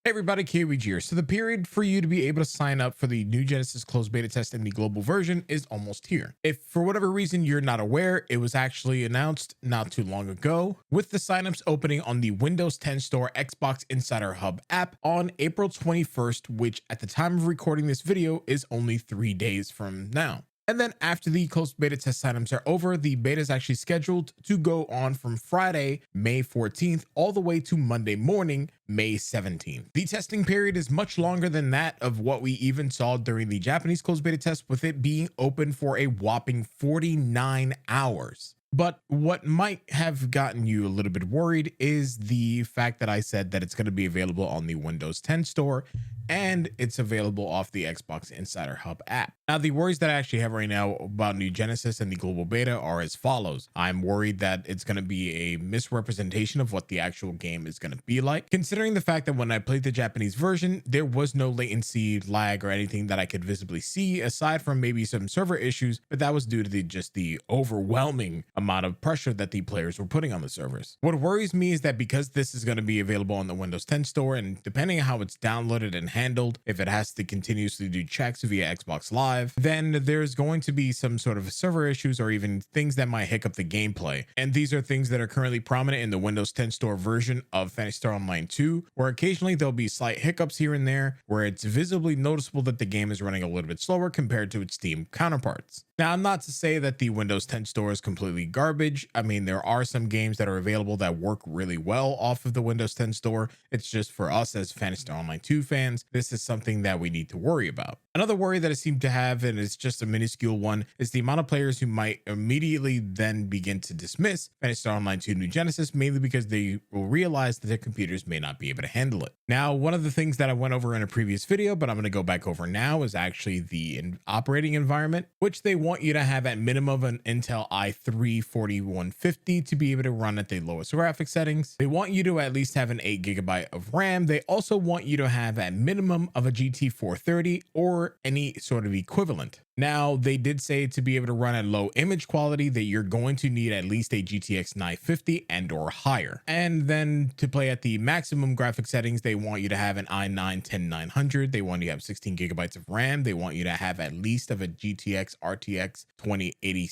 Hey everybody, Kaoiji here. So the period for you to be able to sign up for the New Genesis closed beta test in the global version is almost here. If for whatever reason you're not aware, it was actually announced not too long ago, with the signups opening on the Windows 10 Store Xbox Insider Hub app on April 21st, which at the time of recording this video is only 3 days from now. And then after the closed beta test signups are over, the beta is actually scheduled to go on from Friday, May 14th, all the way to Monday morning, May 17th. The testing period is much longer than that of what we even saw during the Japanese closed beta test, with it being open for a whopping 49 hours. But what might have gotten you a little bit worried is the fact that I said that it's going to be available on the Windows 10 store and it's available off the Xbox Insider Hub app. Now, the worries that I actually have right now about New Genesis and the global beta are as follows. I'm worried that it's going to be a misrepresentation of what the actual game is going to be like, considering the fact that when I played the Japanese version, there was no latency, lag, or anything that I could visibly see, aside from maybe some server issues, but that was due to just the overwhelming amount of pressure that the players were putting on the servers. What worries me is that because this is going to be available on the Windows 10 store, and depending on how it's downloaded and handled, if it has to continuously do checks via Xbox Live, then there's going to be some sort of server issues or even things that might hiccup the gameplay. And these are things that are currently prominent in the Windows 10 store version of Phantasy Star Online 2, where occasionally there'll be slight hiccups here and there where it's visibly noticeable that the game is running a little bit slower compared to its Steam counterparts. Now, I'm not to say that the Windows 10 store is completely garbage. I mean, there are some games that are available that work really well off of the Windows 10 store. It's just for us as Phantasy Star Online 2 fans, this is something that we need to worry about. Another worry that I seem to have, and it's just a minuscule one, is the amount of players who might immediately then begin to dismiss Phantasy Star Online 2 New Genesis, mainly because they will realize that their computers may not be able to handle it. Now, one of the things that I went over in a previous video, but I'm going to go back over now, is actually the operating environment, which they want you to have at minimum an Intel i3 4150 to be able to run at the lowest graphics settings. They want you to at least have an 8GB of RAM. They also want you to have at minimum of a GT 430 or any sort of equivalent. Now, they did say to be able to run at low image quality that you're going to need at least a GTX 950 and or higher. And then to play at the maximum graphic settings, they want you to have an i9 10900. They want you to have 16GB of RAM. They want you to have at least of a GTX RTX 2070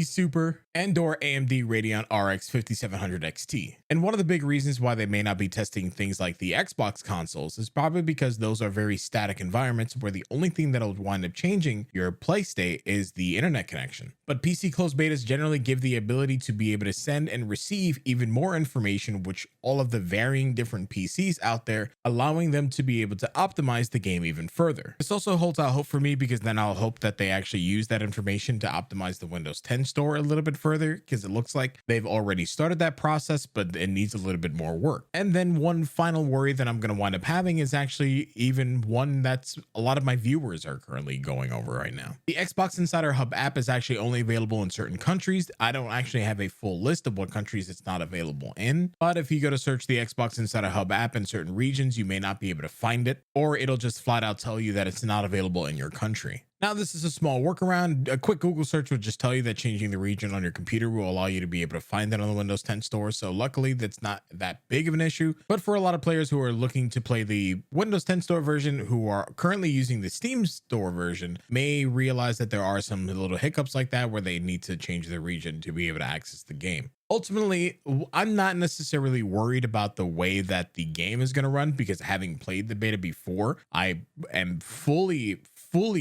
Super and or AMD Radeon RX 5700 XT. And one of the big reasons why they may not be testing things like the Xbox consoles is probably because those are very static environments where the only thing that'll wind up changing your play state is the internet connection. But PC closed betas generally give the ability to be able to send and receive even more information, which all of the varying different PCs out there, allowing them to be able to optimize the game even further. This also holds out hope for me, because then I'll hope that they actually use that information to optimize the Windows 10 store a little bit further, because it looks like they've already started that process, but it needs a little bit more work. And then one final worry that I'm going to wind up having is actually even one that's a lot of my viewers are currently going over right now. The Xbox Insider Hub app is actually only available in certain countries. I don't actually have a full list of what countries it's not available in, but if you go to search the Xbox Insider Hub app in certain regions, you may not be able to find it, or it'll just flat out tell you that it's not available in your country. Now, this is a small workaround. A quick Google search would just tell you that changing the region on your computer will allow you to be able to find that on the Windows 10 store. So luckily, that's not that big of an issue. But for a lot of players who are looking to play the Windows 10 store version, who are currently using the Steam store version, may realize that there are some little hiccups like that where they need to change their region to be able to access the game. Ultimately, I'm not necessarily worried about the way that the game is going to run, because having played the beta before, I am fully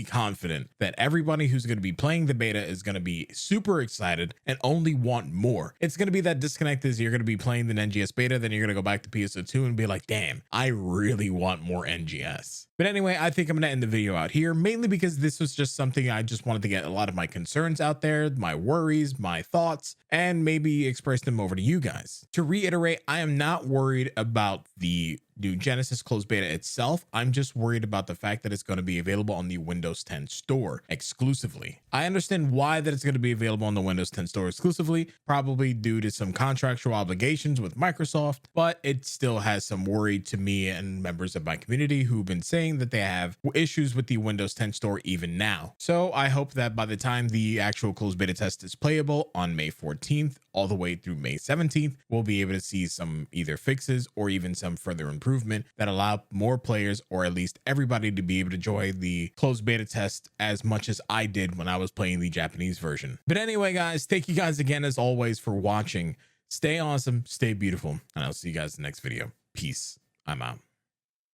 confident that everybody who's going to be playing the beta is going to be super excited and only want more. It's going to be that disconnect is you're going to be playing the NGS beta, then you're going to go back to PSO2 and be like, damn, I really want more NGS. But anyway, I think I'm going to end the video out here, mainly because this was just something I just wanted to get a lot of my concerns out there, my worries, my thoughts, and maybe express them over to you guys. To reiterate, I am not worried about the New Genesis closed beta itself. I'm just worried about the fact that it's going to be available on the Windows 10 store exclusively. I understand why that it's going to be available on the Windows 10 store exclusively, probably due to some contractual obligations with Microsoft, but it still has some worry to me and members of my community who've been saying saying that they have issues with the Windows 10 store even now. So I hope that by the time the actual closed beta test is playable on May 14th, all the way through May 17th, we'll be able to see some either fixes or even some further improvement that allow more players, or at least everybody, to be able to enjoy the closed beta test as much as I did when I was playing the Japanese version. But anyway, guys, thank you guys again as always for watching. Stay awesome, stay beautiful, and I'll see you guys in the next video. Peace. I'm out.